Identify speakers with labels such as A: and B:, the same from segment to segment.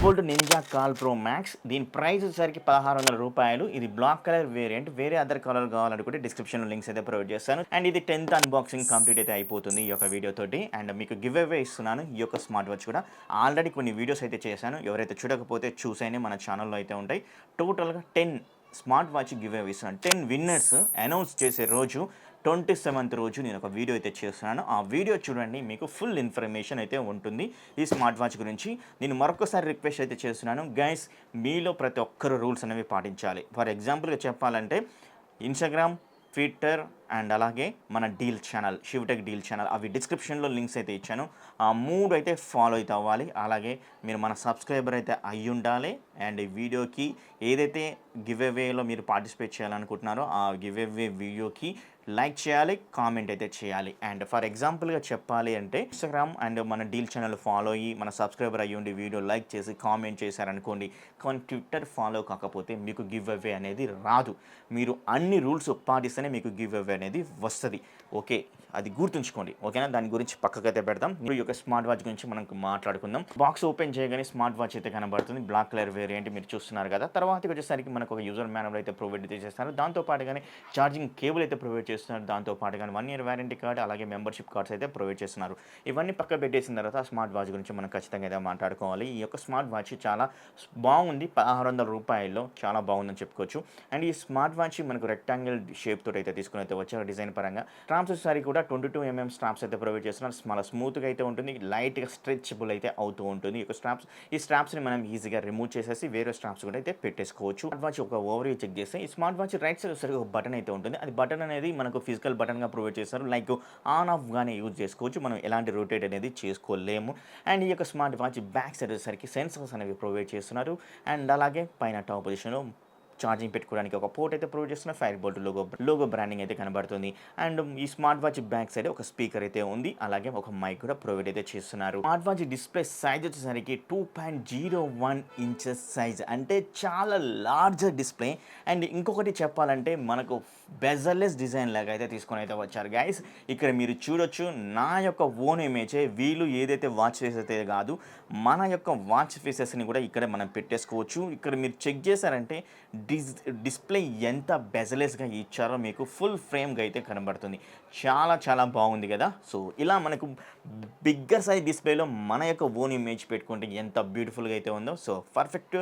A: Fire-Boltt Ninja Call Pro Max దీని price వచ్చేసరికి రూ. 1600. ఇది బ్లాక్ కలర్ వేరియంట్. వేరే అదర్ కలర్ కావాలనుకుంటే డిస్క్రిప్షన్లో లింక్స్ అయితే ప్రొవైడ్ చేస్తాను. అండ్ ఇది 10th అన్బాక్సింగ్ కంప్లీట్ అయితే అయిపోతుంది ఈ యొక్క వీడియో తోటి. అండ్ మీకు గివ్ అవే ఇస్తున్నాను ఈ యొక్క స్మార్ట్ వాచ్ కూడా. ఆల్రెడీ కొన్ని వీడియోస్ అయితే చేశాను, ఎవరైతే చూడకపోతే చూసేయండి, మన ఛానల్లో అయితే ఉంటాయి. టోటల్గా 10 స్మార్ట్ వాచ్ గివ్ అవే ఇస్తున్నాను. 10 విన్నర్స్ అనౌన్స్ చేసే రోజు 27th రోజు నేను ఒక వీడియో అయితే చేస్తున్నాను. ఆ వీడియో చూడండి, మీకు ఫుల్ ఇన్ఫర్మేషన్ అయితే ఉంటుంది ఈ స్మార్ట్ వాచ్ గురించి. నేను మరొకసారి రిక్వెస్ట్ అయితే చేస్తున్నాను, గైస్ మీలో ప్రతి ఒక్కరు రూల్స్ అనేవి పాటించాలి. ఫర్ ఎగ్జాంపుల్గా చెప్పాలంటే ఇన్స్టాగ్రామ్, ట్విట్టర్ అండ్ అలాగే మన డీల్ ఛానల్, షివ్టెక్ డీల్ ఛానల్, అవి డిస్క్రిప్షన్లో లింక్స్ అయితే ఇచ్చాను. ఆ 3 అయితే ఫాలో అయితే అవ్వాలి. అలాగే మీరు మన సబ్స్క్రైబర్ అయితే అయ్యి ఉండాలి. అండ్ ఈ వీడియోకి ఏదైతే గివ్ అవేలో మీరు పార్టిసిపేట్ చేయాలనుకుంటున్నారో ఆ గివ్ అవే వీడియోకి లైక్ చేయాలి, కామెంట్ అయితే చేయాలి. అండ్ ఫర్ ఎగ్జాంపుల్గా చెప్పాలి అంటే ఇన్స్టాగ్రామ్ అండ్ మన డీల్ ఛానల్ ఫాలో అయ్యి మన సబ్స్క్రైబర్ అయ్యి ఉండి వీడియో లైక్ చేసి కామెంట్ చేశారనుకోండి, కానీ ట్విట్టర్ ఫాలో కాకపోతే మీకు గివ్ అవే అనేది రాదు. మీరు అన్ని రూల్స్ పాటిస్తేనే మీకు గివ్ అవే అనేది వస్తుంది. ఓకే, అది గుర్తుంచుకోండి. ఓకేనా, దాని గురించి పక్కకైతే పెడతాం. ఈ యొక్క స్మార్ట్ వాచ్ గురించి మనం మాట్లాడుకుందాం. బాక్స్ ఓపెన్ చేయగానే స్మార్ట్ వాచ్ అయితే కనబడుతుంది, బ్లాక్ కలర్ వేరియంట్ మీరు చూస్తున్నారు కదా. తర్వాత వచ్చేసరికి మనకు ఒక యూజర్ మాన్యువల్ అయితే ప్రొవైడ్ అయితే చేస్తారు. దాంతో పాటుగానే ఛార్జింగ్ కేబుల్ అయితే ప్రొవైడ్ చేస్తున్నారు. దాంతో పాటుగానే 1 year వారంటీ కార్డ్, అలాగే మెంబర్షిప్ కార్డ్స్ అయితే ప్రొవైడ్ చేస్తున్నారు. ఇవన్నీ పక్క పెట్టేసిన తర్వాత స్మార్ట్ వాచ్ గురించి మనం ఖచ్చితంగా అయితే మాట్లాడుకోవాలి. ఈ యొక్క స్మార్ట్ వాచ్ చాలా బాగుంది, రూ. 1600 చాలా బాగుందని చెప్పుకోవచ్చు. అండ్ ఈ స్మార్ట్ వాచ్ మనకు రెక్టాంగిల్ షేప్ తోటి అయితే తీసుకుని అయితే వచ్చారు డిజైన్ పరంగా. స్ట్రాప్స్ వచ్చేసరికి కూడా 22mm స్ట్రాప్స్ అయితే ప్రొవైడ్ చేస్తున్నారు. చాలా స్మూత్గా అయితే ఉంటుంది, లైట్గా స్ట్రెచబుల్ అయితే అవుతూ ఉంటుంది ఈ స్ట్రాప్స్. ఈ స్ట్రాప్స్ని మనం ఈజీగా రిమూవ్ చేసేసి వేరే స్ట్రాప్స్ కూడా అయితే పెట్టేసుకోవచ్చు. స్మార్ట్ వాచ్ ఒక ఓవర్ చెక్ చేస్తే ఈ స్మార్ట్ వాచ్ రైట్ సైడ్ వచ్చేసరికి ఒక బటన్ అయితే ఉంటుంది. అది బటన్ అనేది మనకు ఫిజికల్ బటన్గా ప్రొవైడ్ చేస్తారు. లైక్ ఆన్ ఆఫ్ గానే యూజ్ చేసుకోవచ్చు, మనం ఎలాంటి రొటేట్ అనేది చేసుకోలేము. అండ్ ఈ యొక్క స్మార్ట్ వాచ్ బ్యాక్ సైడ్ వచ్చేసరికి సెన్సర్స్ అనేవి ప్రొవైడ్ చేస్తున్నారు. అండ్ అలాగే పైన టాప్ పొజిషన్లో ఛార్జింగ్ పెట్టుకోవడానికి ఒక పోర్ట్ అయితే ప్రొవైడ్ చేస్తున్న Fire-Boltt లోగో బ్రాండింగ్ అయితే కనబడుతుంది. అండ్ ఈ స్మార్ట్ వాచ్ బ్యాక్ సైడ్ ఒక స్పీకర్ అయితే ఉంది, అలాగే ఒక మైక్ కూడా ప్రొవైడ్ అయితే చేస్తున్నారు. స్మార్ట్ వాచ్ డిస్ప్లే సైజ్ వచ్చేసరికి 2.01 inches సైజ్, అంటే చాలా లార్జర్ డిస్ప్లే. అండ్ ఇంకొకటి చెప్పాలంటే మనకు బెజర్లెస్ డిజైన్ లాగా అయితే తీసుకొని అయితే వచ్చారు గైస్. ఇక్కడ మీరు చూడొచ్చు, నా యొక్క ఓన్ ఇమేజే వీళ్ళు ఏదైతే వాచ్ ఫేసెస్ అయితే కాదు, మన యొక్క వాచ్ ఫేసెస్ని కూడా ఇక్కడ మనం పెట్టేసుకోవచ్చు. ఇక్కడ మీరు చెక్ చేశారంటే డిస్ప్లే ఎంత బెజలెస్గా ఇచ్చారో మీకు ఫుల్ ఫ్రేమ్గా అయితే కనబడుతుంది. చాలా చాలా బాగుంది కదా. సో ఇలా మనకు బిగ్గర్ సైజ్ డిస్ప్లేలో మన యొక్క ఓన్ ఇమేజ్ పెట్టుకుంటే ఎంత బ్యూటిఫుల్గా అయితే ఉందో. సో పర్ఫెక్ట్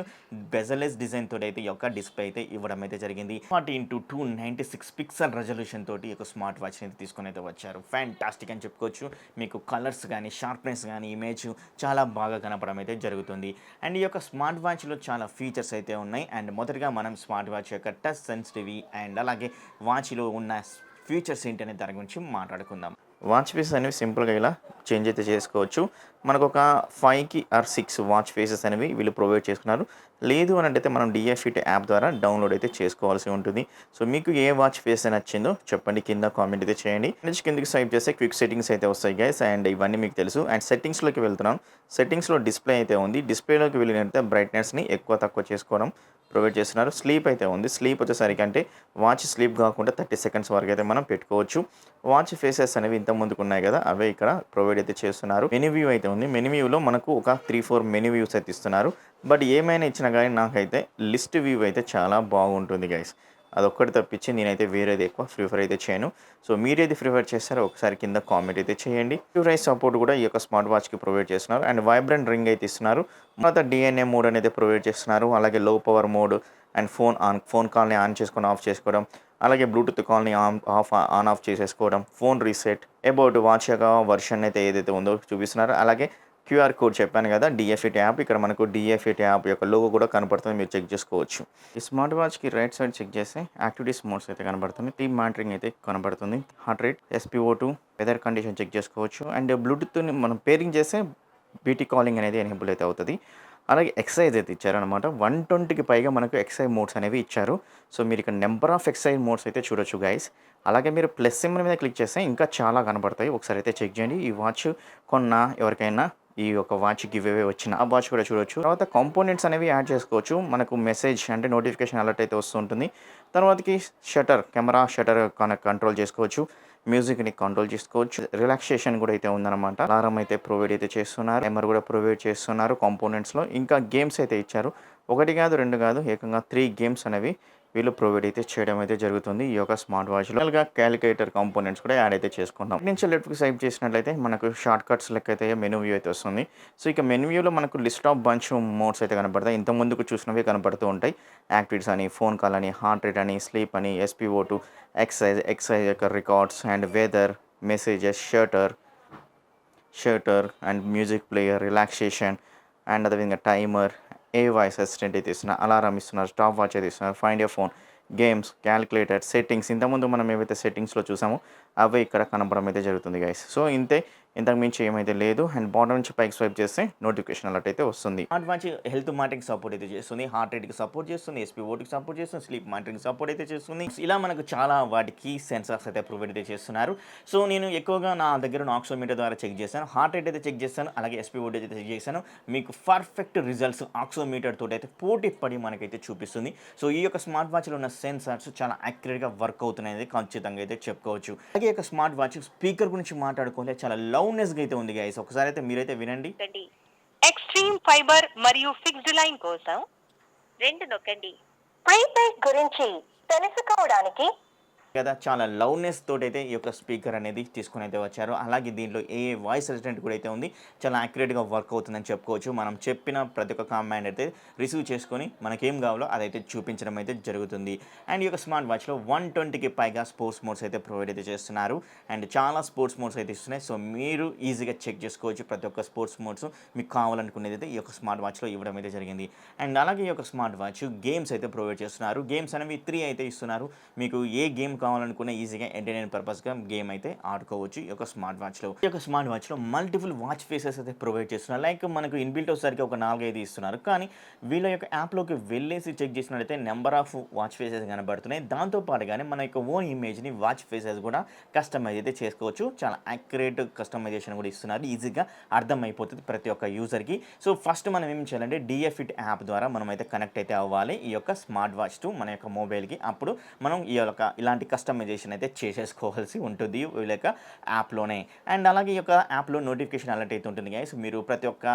A: బెజలెస్ డిజైన్ తోటి అయితే ఈ యొక్క డిస్ప్లే అయితే ఇవ్వడం అయితే జరిగింది. 40x296 పిక్సెల్ రెజల్యూషన్ తోటి ఈ యొక్క స్మార్ట్ వాచ్ని అయితే తీసుకొని అయితే వచ్చారు. ఫ్యాంటాస్టిక్ అని చెప్పుకోవచ్చు. మీకు కలర్స్ కానీ షార్ప్నెస్ కానీ ఇమేజ్ చాలా బాగా కనపడడం అయితే జరుగుతుంది. అండ్ ఈ యొక్క స్మార్ట్ వాచ్లో చాలా ఫీచర్స్ అయితే ఉన్నాయి. అండ్ మొదటిగా మనం స్మార్ట్ వాచ్ యొక్క టచ్ సెన్సిటివ్ అండ్ అలాగే వాచ్లో ఉన్న ఫీచర్స్ ఏంటి అనే దాని గురించి మాట్లాడుకుందాం. వాచ్ ఫేసెస్ అనేవి సింపుల్గా ఇలా చేంజ్ అయితే చేసుకోవచ్చు. మనకు ఒక 5 or 6 వాచ్ ఫేసెస్ అనేవి వీళ్ళు ప్రొవైడ్ చేసుకున్నారు. లేదు అని అంటే మనం DFIT యాప్ ద్వారా డౌన్లోడ్ అయితే చేసుకోవాల్సి ఉంటుంది. సో మీకు ఏ వాచ్ ఫేస్ నచ్చిందో చెప్పండి, కింద కామెంట్ అయితే చేయండి. నెక్స్ట్ కిందకి స్వైప్ చేస్తే క్విక్ సెట్టింగ్స్ అయితే వస్తాయి గైస్. అండ్ ఇవన్నీ మీకు తెలుసు. అండ్ సెట్టింగ్స్లోకి వెళ్తున్నాం. సెట్టింగ్స్లో డిస్ప్లే అయితే ఉంది. డిస్ప్లేలోకి వెళ్ళినట్టే బ్రైట్నెస్ని ఎక్కువ తక్కువ చేసుకోవడం ప్రొవైడ్ చేస్తున్నారు. స్లీప్ అయితే ఉంది. స్లీప్ వచ్చేసరికి అంటే వాచ్ స్లీప్ కాకుండా 30 seconds వరకు అయితే మనం పెట్టుకోవచ్చు. వాచ్ ఫేసెస్ అనేవి ఇంత ముందుకు ఉన్నాయి కదా, అవే ఇక్కడ ప్రొవైడ్ అయితే చేస్తున్నారు. మెనూ వ్యూ అయితే ఉంది. మెనూ వ్యూలో మనకు ఒక 3-4 మెనూ వ్యూస్ అయితే ఇస్తున్నారు. బట్ ఏమైనా ఇచ్చినా కానీ నాకైతే లిస్ట్ వ్యూ అయితే చాలా బాగుంటుంది గైస్. అదొక్కటి తప్పించి నేనైతే వేరేది ఎక్కువ ప్రిఫర్ అయితే చేయను. సో మీరేది ప్రిఫర్ చేస్తారో ఒకసారి కింద కామెంట్ అయితే చేయండి. రైస్ సపోర్ట్ కూడా ఈ యొక్క స్మార్ట్ వాచ్కి ప్రొవైడ్ చేస్తున్నారు. అండ్ వైబ్రెంట్ రింగ్ అయితే ఇస్తున్నారు. తర్వాత DNA మోడ్ అనేది ప్రొవైడ్ చేస్తున్నారు. అలాగే low power mode and phone కాల్ని ఆన్ చేసుకొని ఆఫ్ చేసుకోవడం, అలాగే బ్లూటూత్ కాల్ని ఆన్ ఆఫ్ చేసేసుకోవడం, ఫోన్ రీసెట్, అబౌట్ వాచ్ యొక్క వర్షన్ అయితే ఏదైతే ఉందో చూపిస్తున్నారు. అలాగే QR కోడ్ చెప్పాను కదా, DFIT యాప్. ఇక్కడ మనకు DFIT యాప్ యొక్క లోగో కూడా కనపడుతుంది, మీరు చెక్ చేసుకోవచ్చు. ఈ స్మార్ట్ వాచ్కి రైట్ సైడ్ చెక్ చేస్తే యాక్టివిటీస్ మోడ్స్ అయితే కనబడుతుంది. టీమ్ మానిటరింగ్ అయితే కనబడుతుంది. Heart rate, SpO2, weather condition check చేసుకోవచ్చు. అండ్ బ్లూటూత్ని మనం పేరింగ్ చేస్తే BT కాలింగ్ అనేది ఎనేబుల్ అయితే అవుతుంది. అలాగే ఎక్సర్సైజ్ అయితే ఇచ్చారనమాట. 120కి పైగా మనకు ఎక్సర్సైజ్ మోడ్స్ అనేవి ఇచ్చారు. సో మీరు ఇక్కడ నెంబర్ ఆఫ్ ఎక్సర్సైజ్ మోడ్స్ అయితే చూడొచ్చు గైస్. అలాగే మీరు ప్లస్ సింబల్ మీద క్లిక్ చేస్తే ఇంకా చాలా కనబడతాయి. ఒకసారి అయితే చెక్ చేయండి. ఈ వాచ్ ఎవరికైనా ఈ యొక్క వాచ్ గివ్ అవే వచ్చిన ఆ వాచ్ కూడా చూడొచ్చు. తర్వాత కాంపోనెంట్స్ అనేవి యాడ్ చేసుకోవచ్చు. మనకు మెసేజ్ అంటే నోటిఫికేషన్ అలర్ట్ అయితే వస్తుంటుంది. తర్వాతకి కెమెరా షటర్ కంట్రోల్ చేసుకోవచ్చు. మ్యూజిక్ని కంట్రోల్ చేసుకోవచ్చు. రిలాక్సేషన్ కూడా అయితే ఉందన్నమాట. అలారం అయితే ప్రొవైడ్ అయితే చేస్తున్నారు, టైమర్ కూడా ప్రొవైడ్ చేస్తున్నారు కాంపోనెంట్స్లో. ఇంకా గేమ్స్ అయితే ఇచ్చారు. ఒకటి కాదు, రెండు కాదు, ఏకంగా 3 గేమ్స్ అనేవి వీళ్ళు ప్రొవైడ్ అయితే చేయడం అయితే జరుగుతుంది ఈ యొక్క స్మార్ట్ వాచ్లో. క్యాలిక్యులేటర్ కాంపోనెంట్స్ కూడా యాడ్ అయితే చేసుకుంటాం. నుంచి లెఫ్ట్కి స్వైప్ చేసినట్లయితే మనకు షార్ట్ కట్స్ లెక్క అయితే మెనూ వ్యూ అయితే వస్తుంది. సో ఇక మెనూ వ్యూలో మనకు లిస్ట్ ఆఫ్ బంచ్ మోడ్స్ అయితే కనపడతాయి. ఇంత ముందుకు చూసినవి కనపడుతూ ఉంటాయి. యాక్టివిటీస్ అని, ఫోన్ కాల్ అని, హార్ట్ రేట్ అని, స్లీప్ అని, SPO2, ఎక్సైజ్ యొక్క records and weather, messages, shutter and music player, relaxation and అదేవిధంగా టైమర్, వాయిస్ అసిస్టెంట్ అయితే ఇస్తున్నారు, అలారం ఇస్తున్నారు, స్టాప్ వాచ్ అయితే ఇస్తున్నారు, find your phone, games, calculator, settings. ఇంతకుముందు మనం ఏవైతే సెట్టింగ్స్లో చూసామో అవే ఇక్కడ కనపడడం అయితే జరుగుతుంది గైస్. సో ఇంతే, ఇంతకు మించి ఏమైతే లేదు. అండ్ బాటమ్ నుంచి పైకి స్వైప్ చేస్తే నోటిఫికేషన్ అలర్ట్ అయితే వస్తుంది. Smart watch health monitoring support అయితే చేస్తుంది, హార్ట్ రేట్కి సపోర్ట్ చేస్తుంది, SPO2కి సపోర్ట్ చేస్తుంది, స్లీప్ మానిటరింగ్ సపోర్ట్ అయితే చేస్తుంది. ఇలా మనకు చాలా వాటికి సెన్సార్స్ అయితే ప్రొవైడ్ అయితే చేస్తున్నారు. సో నేను ఎక్కువగా నా దగ్గర ఆక్సిమీటర్ ద్వారా చెక్ చేశాను, హార్ట్ రేట్ అయితే చెక్ చేశాను, అలాగే SPO2 అయితే చెక్ చేశాను. మీకు పర్ఫెక్ట్ రిజల్ట్స్ ఆక్సిమీటర్ తోటి అయితే పోటీ పడి మనకైతే చూపిస్తుంది. సో ఈ యొక్క స్మార్ట్ వాచ్లో ఉన్న సెన్సార్స్ చాలా యాక్యురేట్గా వర్క్ అవుతున్నాయి ఖచ్చితంగా అయితే చెప్పుకోవచ్చు. అలాగే ఈ యొక్క స్మార్ట్ వాచ్ స్పీకర్ గురించి మాట్లాడుకోవాలి, చాలా లౌడ్నెస్గా అయితే ఉంది గైస్. ఒకసారి అయితే మీరైతే వినండి.
B: ఎక్స్ట్రీమ్ ఫైబర్ మరియు ఫిక్స్డ్ లైన్ కోసం 2 నొక్కండి. ప్రీపెయిడ్ గురించి తెలుసుకోవడానికి
A: కదా, చాలా లౌడ్నెస్ తోటైతే ఈ యొక్క స్పీకర్ అనేది తీసుకొని అయితే వచ్చారు. అలాగే దీంట్లో వాయిస్ అసిస్టెంట్ కూడా అయితే ఉంది, చాలా యాక్యురేట్గా వర్క్ అవుతుందని చెప్పుకోవచ్చు. మనం చెప్పిన ప్రతి ఒక్క కమాండ్ అయితే రిసీవ్ చేసుకొని మనకేం కావాలో అదైతే చూపించడం అయితే జరుగుతుంది. అండ్ ఈ యొక్క స్మార్ట్ వాచ్లో 120కి పైగా స్పోర్ట్స్ మోడ్స్ అయితే ప్రొవైడ్ అయితే చేస్తున్నారు. అండ్ చాలా స్పోర్ట్స్ మోడ్స్ అయితే ఇస్తున్నాయి. సో మీరు ఈజీగా చెక్ చేసుకోవచ్చు ప్రతి ఒక్క స్పోర్ట్స్ మోడ్స్ మీకు కావాలనుకునేది అయితే ఈ యొక్క స్మార్ట్ వాచ్లో ఇవ్వడం అయితే జరిగింది. అండ్ అలాగే ఈ యొక్క స్మార్ట్ వాచ్ గేమ్స్ అయితే ప్రొవైడ్ చేస్తున్నారు. గేమ్స్ అనేవి 3 అయితే ఇస్తున్నారు. మీకు ఏ గేమ్ కావాలనుకునే ఈజీగా ఎంటర్టైన్మెంట్ పర్పస్గా గేమ్ అయితే ఆడుకోవచ్చు ఈ యొక్క స్మార్ట్ వాచ్లో. ఈ యొక్క స్మార్ట్ వాచ్లో మల్టిపుల్ వాచ్ ఫేసెస్ అయితే ప్రొవైడ్ చేస్తున్నారు. లైక్ మనకు ఇన్బిల్ట్ వచ్చేసరికి ఒక 4-5 ఇస్తున్నారు. కానీ వీళ్ళ యొక్క యాప్లోకి వెళ్ళేసి చెక్ చేసినట్లయితే నెంబర్ ఆఫ్ వాచ్ ఫేసెస్ కనబడుతున్నాయి. దాంతోపాటుగానే మన యొక్క ఓన్ ఇమేజ్ని వాచ్ ఫేసెస్ కూడా కస్టమైజ్ అయితే చేసుకోవచ్చు. చాలా యాక్యురేట్ కస్టమైజేషన్ కూడా ఇస్తున్నారు. ఈజీగా అర్థమైపోతుంది ప్రతి ఒక్క యూజర్కి. సో ఫస్ట్ మనం ఏం చేయాలంటే డిఎఫిట్ యాప్ ద్వారా మనం అయితే కనెక్ట్ అయితే అవ్వాలి ఈ యొక్క స్మార్ట్ వాచ్ టు మన యొక్క మొబైల్కి. అప్పుడు మనం ఈ యొక్క ఇలాంటి కస్టమైజేషన్ అయితే చేసేసుకోవాల్సి ఉంటుంది వీళ్ళ యొక్క యాప్లోనే. అండ్ అలాగే ఈ యొక్క యాప్లో నోటిఫికేషన్ అలర్ట్ అయితే ఉంటుంది గైస్. మీరు ప్రతి ఒక్క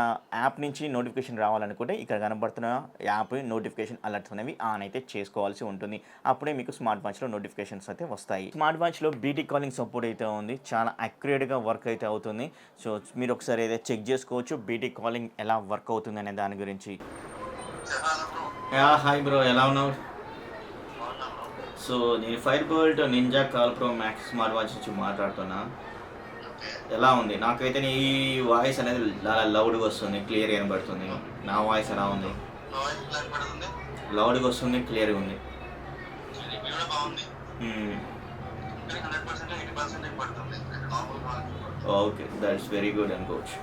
A: యాప్ నుంచి నోటిఫికేషన్ రావాలనుకుంటే ఇక్కడ కనబడుతున్న యాప్ నోటిఫికేషన్ అలర్ట్స్ అనేవి ఆన్ అయితే చేసుకోవాల్సి ఉంటుంది. అప్పుడే మీకు స్మార్ట్ వాచ్లో నోటిఫికేషన్స్ అయితే వస్తాయి. స్మార్ట్ వాచ్లో బీటీ కాలింగ్ సపోర్ట్ అయితే ఉంది, చాలా యాక్యురేట్గా వర్క్ అయితే అవుతుంది. సో మీరు ఒకసారి అయితే చెక్ చేసుకోవచ్చు బీటీ కాలింగ్ ఎలా వర్క్ అవుతుంది అనే దాని గురించి. హాయ్ బ్రో, ఎలా ఉన్నావు? సో నేను fire-bolt ninja call pro max smart watch నుంచి మాట్లాడుతున్నా. ఎలా ఉంది? నాకైతే నీ వాయిస్ అనేది చాలా లౌడ్గా వస్తుంది, క్లియర్గా వినబడుతుంది. నా వాయిస్ ఎలా ఉంది? లౌడ్గా వస్తుంది, క్లియర్గా ఉంది. ఓకే, దట్స్ వెరీ గుడ్ అనుకోవచ్చు.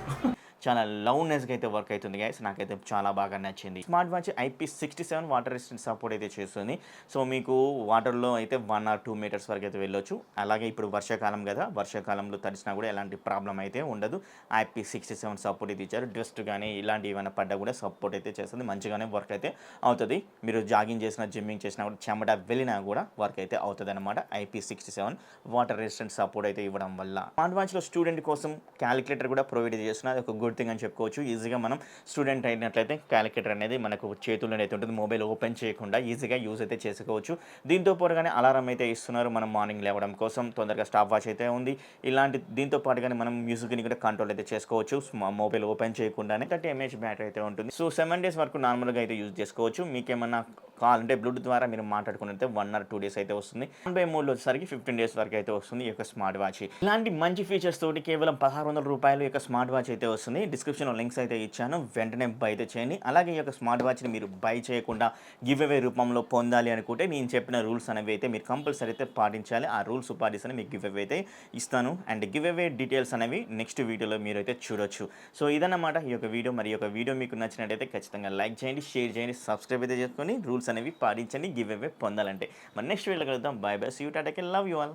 A: చాలా లౌడ్నెస్గా అయితే వర్క్ అవుతుంది గైస్, నాకైతే చాలా బాగా నచ్చింది. Smart watch IP67 water resistant support అయితే చేస్తుంది. సో మీకు వాటర్లో అయితే 1 or 2 మీటర్స్ వరకు అయితే వెళ్ళొచ్చు. అలాగే ఇప్పుడు వర్షాకాలం కదా, వర్షాకాలంలో తడిసినా కూడా ఎలాంటి ప్రాబ్లం అయితే ఉండదు. IP67 సపోర్ట్ అయితే ఇచ్చారు. డస్ట్ కానీ ఇలాంటి ఏమైనా పడ్డా కూడా సపోర్ట్ అయితే చేస్తుంది, మంచిగానే వర్క్ అయితే అవుతుంది. మీరు జాగింగ్ చేసినా, జిమ్మింగ్ చేసినా కూడా, చెమట వెళ్ళినా కూడా వర్క్ అయితే అవుతుంది అనమాట. IP67 వాటర్ రెసిస్టెంట్ సపోర్ట్ అయితే ఇవ్వడం వల్ల. స్మార్ట్ వాచ్లో స్టూడెంట్ కోసం క్యాలిక్యులేటర్ కూడా ప్రొవైడ్ చేస్తున్నారు. ఒక గుడ్ థింగ్ అని చెప్పుకోవచ్చు. ఈజీగా మనం స్టూడెంట్ అయినట్లయితే క్యాలిక్యులేటర్ అనేది మనకు చేతుల్లో అయితే ఉంటుంది, మొబైల్ ఓపెన్ చేయకుండా ఈజీగా యూజ్ అయితే చేసుకోవచ్చు. దీంతో పాటుగానే అలారం అయితే ఇస్తున్నారు మనం మార్నింగ్ లేవడం కోసం. తొందరగా స్టాప్ వాచ్ అయితే ఉంది. ఇలాంటి దీంతో పాటుగానే మనం మ్యూజిక్ని కూడా కంట్రోల్ అయితే చేసుకోవచ్చు మొబైల్ ఓపెన్ చేయకుండానే. 30 mAh బ్యాటరీ అయితే ఉంటుంది. సో 7 days వరకు నార్మల్గా అయితే యూజ్ చేసుకోవచ్చు. మీకేమన్నా కాల్ అంటే బ్లూటూత్ ద్వారా మీరు మాట్లాడుకున్నట్లయితే 1 or 2 days అయితే వస్తుంది. 1/3 మోడ్లో వచ్చేసరికి 15 days వరకు అయితే వస్తుంది ఈ యొక్క స్మార్ట్ వాచ్. ఇలాంటి మంచి ఫీచర్స్ తోటి కేవలం 1600 రూపాయలు యొక్క స్మార్ట్ వాచ్ అయితే వస్తుంది. డిస్క్రిప్షన్లో లింక్స్ అయితే ఇచ్చాను, వెంటనే బై అయితే చేయండి. అలాగే ఈ యొక్క స్మార్ట్ వాచ్ని మీరు బై చేయకుండా గివ్ అవే రూపంలో పొందాలి అనుకుంటే నేను చెప్పిన రూల్స్ అనేవి అయితే మీరు కంపల్సరీ అయితే పాటించాలి. ఆ రూల్స్ పాటిస్తేనే మీకు గివ్ అవే అయితే ఇస్తాను. అండ్ గివ్ అవే డీటెయిల్స్ అనేవి నెక్స్ట్ వీడియోలో మీరు అయితే చూడొచ్చు. సో ఇదన్నమాట ఈ యొక్క వీడియో. మరి ఈ యొక్క వీడియో మీకు నచ్చినట్టయితే ఖచ్చితంగా లైక్ చేయండి, షేర్ చేయండి, సబ్స్క్రైబ్ అయితే చేసుకొని రూల్స్ అనేవి పాటించండి గివ్ అవే పొందాలంటే. మరి నెక్స్ట్ వీడియోలో కలుద్దాం. Bye bye, see you, tata, love you all.